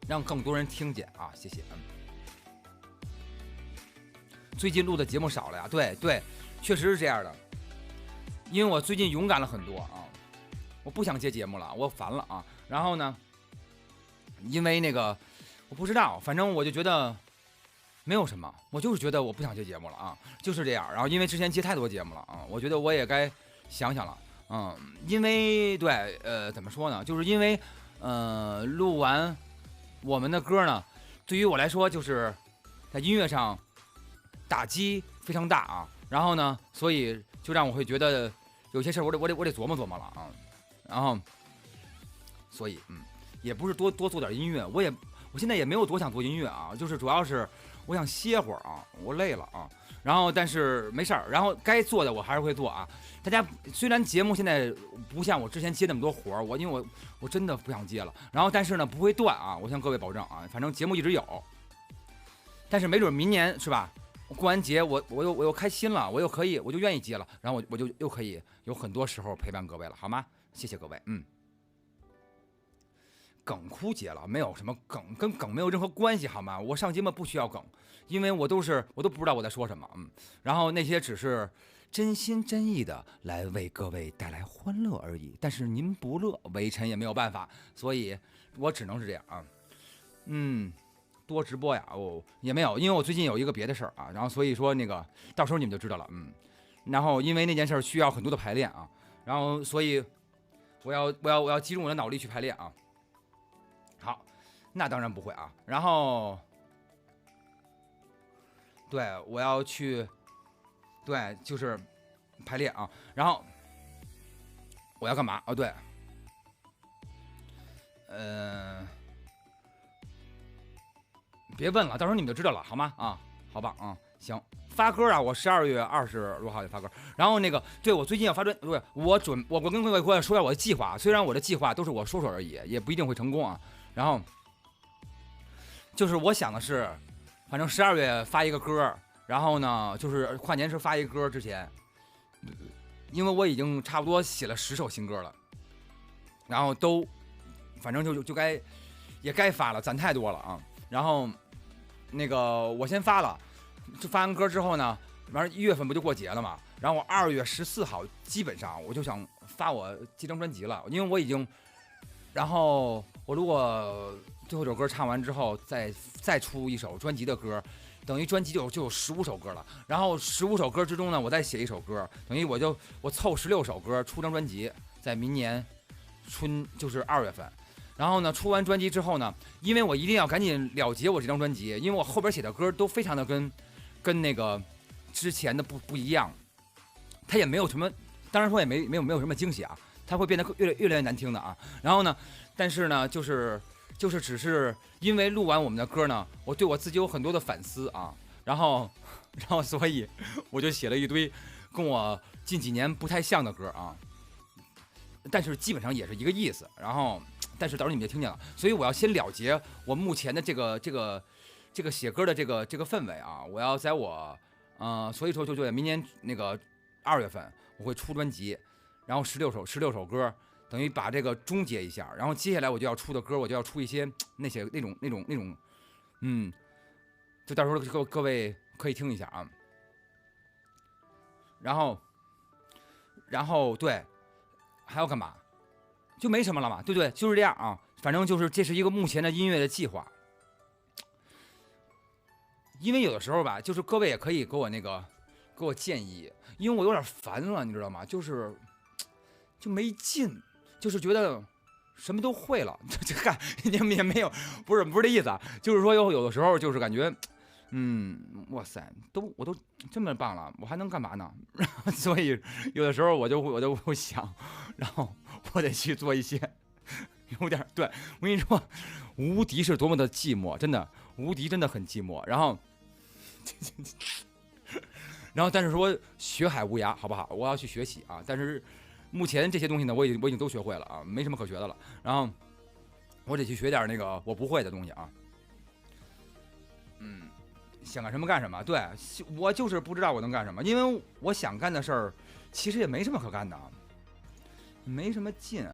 让更多人听见啊，谢谢。最近录的节目少了呀，对，确实是这样的，因为我最近勇敢了很多啊，我不想接节目了，我烦了啊。然后呢，因为那个我不知道，反正我就觉得没有什么，我就是觉得我不想接节目了啊，就是这样。然后因为之前接太多节目了啊，我觉得我也该想想了，因为对，怎么说呢，就是因为录完我们的歌呢，对于我来说就是在音乐上打击非常大啊，然后呢，所以就让我会觉得有些事儿我得琢磨琢磨了啊，然后所以也不是多做点音乐，我现在也没有多想做音乐啊，就是主要是我想歇会儿啊，我累了啊，然后但是没事儿，然后该做的我还是会做啊。大家虽然节目现在不像我之前接那么多活儿，因为我真的不想接了，然后但是呢不会断啊，我向各位保证啊，反正节目一直有，但是没准明年是吧？过完节我又开心了，我就愿意接了，然后我就又可以有很多时候陪伴各位了，好吗？谢谢各位，梗枯竭了，没有什么梗，跟梗没有任何关系，好吗？我上节目不需要梗，因为我都不知道我在说什么，然后那些只是真心真意的来为各位带来欢乐而已。但是您不乐，微臣也没有办法，所以我只能是这样啊，多直播呀，也没有，因为我最近有一个别的事儿啊，然后所以说那个到时候你们就知道了，然后因为那件事需要很多的排练啊，然后所以我要集中我的脑力去排练啊。好，那当然不会啊。然后，对，我要去，对，就是排练啊。然后我要干嘛？哦，对，别问了，到时候你们就知道了，好吗？啊，好吧，行。发歌啊，我12月20多号就发歌。然后那个，对我最近要发专，对，我跟各位说一下我的计划。虽然我的计划都是我说说而已，也不一定会成功啊。然后。就是我想的是，反正12月发一个歌，然后呢，就是跨年时发一个歌之前，因为我已经差不多写了10首新歌了，然后都，反正就该发了，攒太多了啊。然后那个我先发了，就发完歌之后呢，完1月份不就过节了嘛？然后我2月14号基本上我就想发我这张专辑了，因为我已经，然后我如果最后一首歌唱完之后，再出一首专辑的歌，等于专辑就有15首歌了。然后15首歌之中呢，我再写一首歌，等于我凑16首歌出张专辑，在明年春就是2月份。然后呢，出完专辑之后呢，因为我一定要赶紧了结我这张专辑，因为我后边写的歌都非常的跟那个之前的不一样，它也没有什么，当然说也没有什么惊喜啊，它会变得越来越难听的啊。然后呢，但是呢，就是只是因为录完我们的歌呢，我对我自己有很多的反思啊，然后所以我就写了一堆跟我近几年不太像的歌啊，但是基本上也是一个意思。然后，但是到时候你们就听见了，所以我要先了结我目前的这个写歌的这个氛围啊，我要在我所以说就明年那个2月份我会出专辑，然后16首歌。等于把这个终结一下，然后接下来我就要出的歌，我就要出一些那种，就到时候各位可以听一下啊。然后对，还要干嘛？就没什么了嘛，对不对？就是这样啊，反正就是这是一个目前的音乐的计划。因为有的时候吧，就是各位也可以给我建议，因为我有点烦了，你知道吗？就没劲。就是觉得什么都会了，这干也没有，不是这意思啊，就是说有的时候就是感觉，哇塞，我都这么棒了，我还能干嘛呢？所以有的时候我就会想，然后我得去做一些有点对我跟你说，无敌是多么的寂寞，真的无敌真的很寂寞。然后但是说学海无涯，好不好？我要去学习啊，但是。目前这些东西呢，我已经都学会了啊，没什么可学的了。然后我得去学点那个我不会的东西啊。想干什么干什么。对，我就是不知道我能干什么，因为我想干的事儿其实也没什么可干的，没什么劲。